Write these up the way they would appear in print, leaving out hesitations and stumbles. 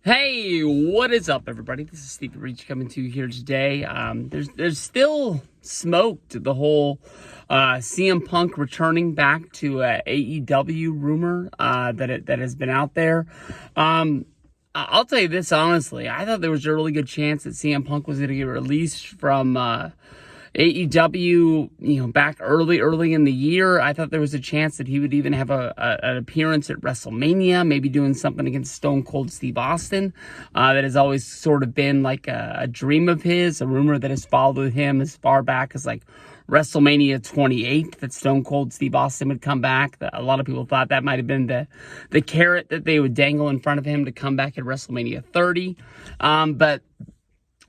Hey, what is up, everybody? This is Steve Reach coming to you here today. There's still smoke to the whole CM Punk returning back to AEW rumor that has been out there. I'll tell you this honestly, I thought there was a really good chance that CM Punk was going to get released from AEW, back early in the year. I thought there was a chance that he would even have an appearance at WrestleMania, maybe doing something against Stone Cold Steve Austin. That has always sort of been like a dream of his, a rumor that has followed him as far back as like WrestleMania 28, that Stone Cold Steve Austin would come back. A lot of people thought that might have been the carrot that they would dangle in front of him to come back at WrestleMania 30. But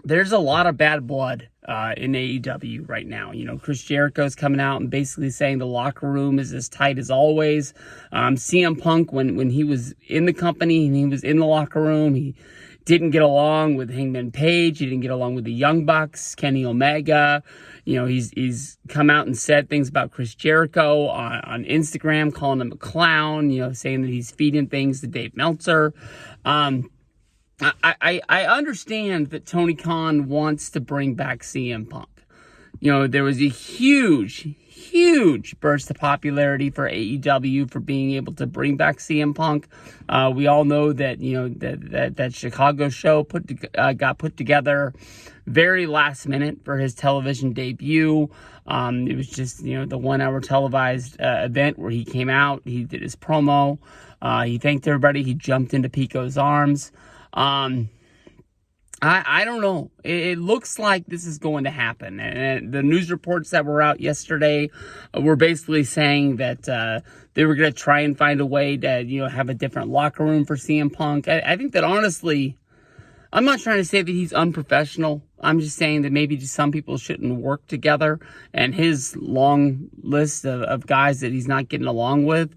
there's a lot of bad blood in AEW right now. Chris Jericho's coming out and basically saying the locker room is as tight as always. CM Punk, when he was in the company and he was in the locker room, he didn't get along with Hangman Page. He didn't get along with the Young Bucks, Kenny Omega. He's come out and said things about Chris Jericho on Instagram, calling him a clown, saying that he's feeding things to Dave Meltzer. I understand that Tony Khan wants to bring back CM Punk. There was a huge burst of popularity for AEW for being able to bring back CM Punk. We all know that, that Chicago show got put together very last minute for his television debut. It was just, the 1 hour televised event where he came out, he did his promo, he thanked everybody, he jumped into Pico's arms. I don't know. It looks like this is going to happen. And the news reports that were out yesterday were basically saying that they were going to try and find a way to, have a different locker room for CM Punk. I think that honestly, I'm not trying to say that he's unprofessional. I'm just saying that maybe just some people shouldn't work together. And his long list of guys that he's not getting along with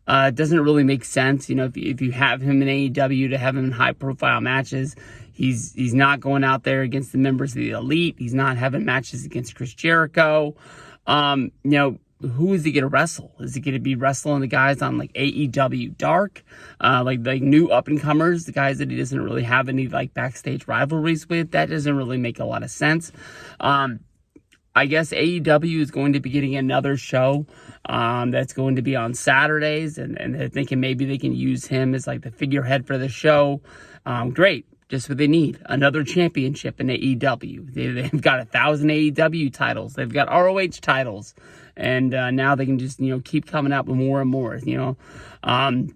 doesn't really make sense. If you have him in AEW to have him in high profile matches, he's not going out there against the members of the Elite. He's not having matches against Chris Jericho. Who is he going to wrestle? Is he going to be wrestling the guys on like AEW Dark, like new up and comers, the guys that he doesn't really have any like backstage rivalries with? That doesn't really make a lot of sense. I guess AEW is going to be getting another show that's going to be on Saturdays, and they're thinking maybe they can use him as like the figurehead for the show. Great. Just what they need. Another championship in AEW. They've got 1,000 AEW titles. They've got ROH titles. And now they can just, keep coming out with more and more. When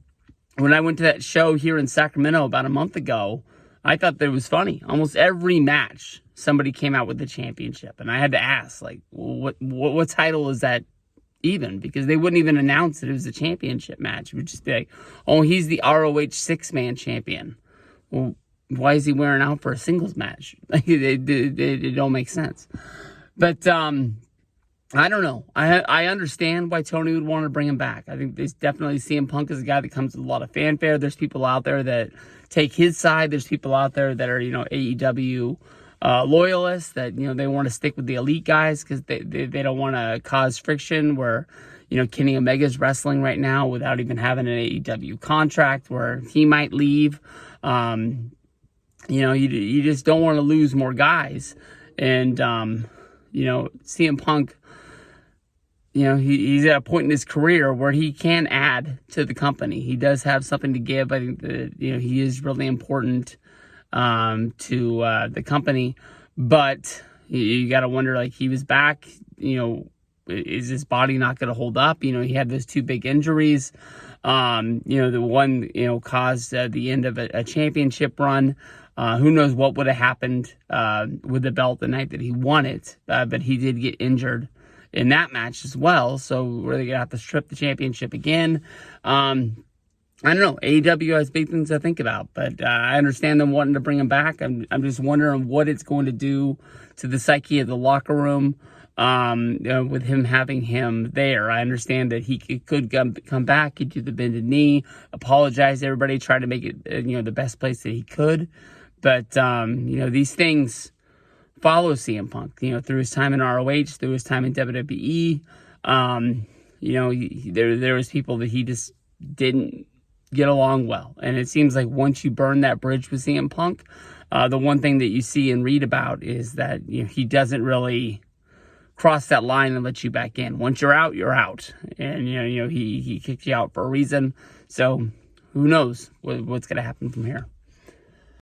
I went to that show here in Sacramento about a month ago, I thought that it was funny. Almost every match, somebody came out with the championship. And I had to ask, like, what title is that even? Because they wouldn't even announce that it was a championship match. It would just be like, oh, he's the ROH six-man champion. Well, why is he wearing out for a singles match? Like, it don't make sense. But I don't know. I understand why Tony would want to bring him back. I think there's definitely CM Punk is a guy that comes with a lot of fanfare. There's people out there that take his side. There's people out there that are, AEW loyalists that, they want to stick with the Elite guys because they don't want to cause friction where, Kenny Omega's wrestling right now without even having an AEW contract where he might leave. You just don't want to lose more guys. And, CM Punk, he's at a point in his career where he can add to the company. He does have something to give. I think that, he is really important to the company. But you got to wonder, like, he was back, is his body not going to hold up? He had those two big injuries. The one, caused the end of a championship run. Who knows what would have happened with the belt the night that he won it. But he did get injured in that match as well. So were they going to have to strip the championship again? I don't know. AEW has big things to think about. But I understand them wanting to bring him back. I'm just wondering what it's going to do to the psyche of the locker room. With him having him there. I understand that he could come back, he'd do the bended knee, apologize to everybody, try to make it, the best place that he could. But, these things follow CM Punk, through his time in ROH, through his time in WWE. There was people that he just didn't get along well. And it seems like once you burn that bridge with CM Punk, the one thing that you see and read about is that he doesn't really cross that line and let you back in. Once you're out, you're out. And he kicked you out for a reason. So who knows what's going to happen from here.